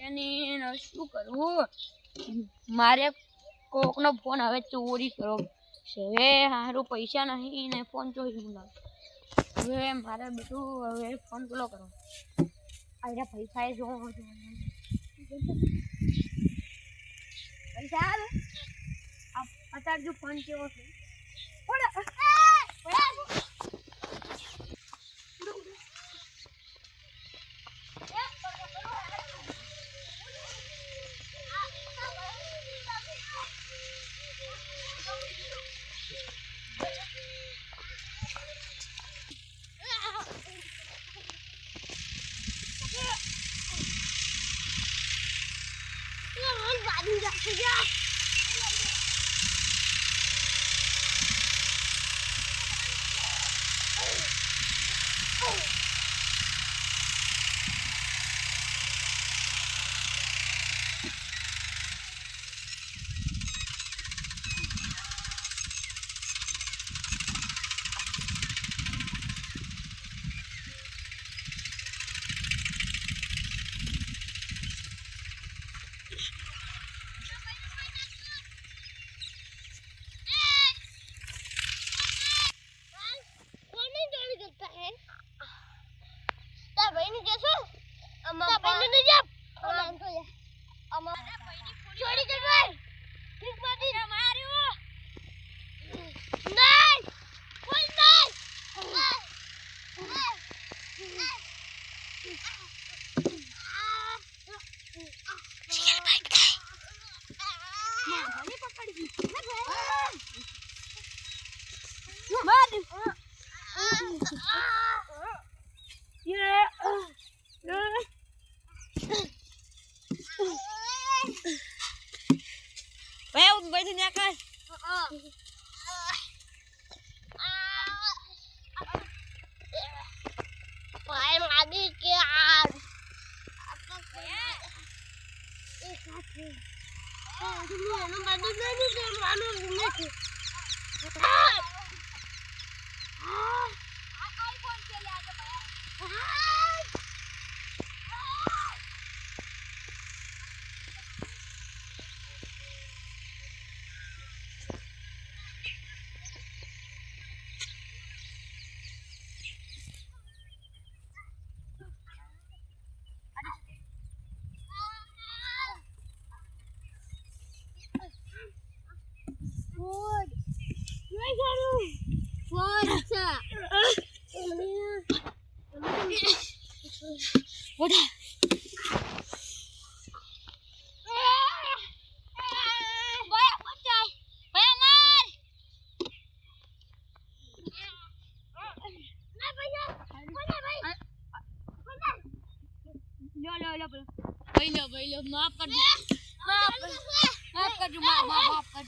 એની શું કરવું મારે કોકનો ફોન હવે ચોરી કરો છે હવે હારું પૈસા નહીં ને ફોન ચોરી લાવ હવે મારે બધું હવે ફોન પેલો કરો આયરા પૈસા જો પૈસા આવે અત્યારે જો ફોન કેવો છે माफ कर दो माफ कर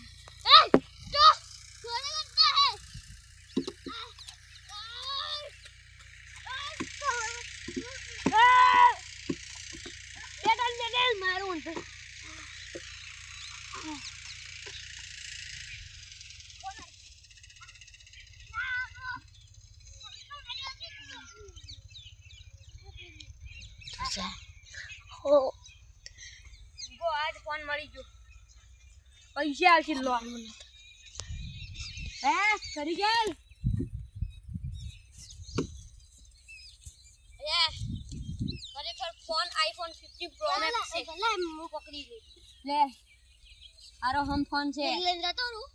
आज फोन मरी जो पैसा आवશે લોન મને કરી ગેલ ખરેખર ફોન આઈફોન 15 પ્રો મેક્સ છે લે હું પકડી લે આરો હમ ફોન છે લઈને જતો રહું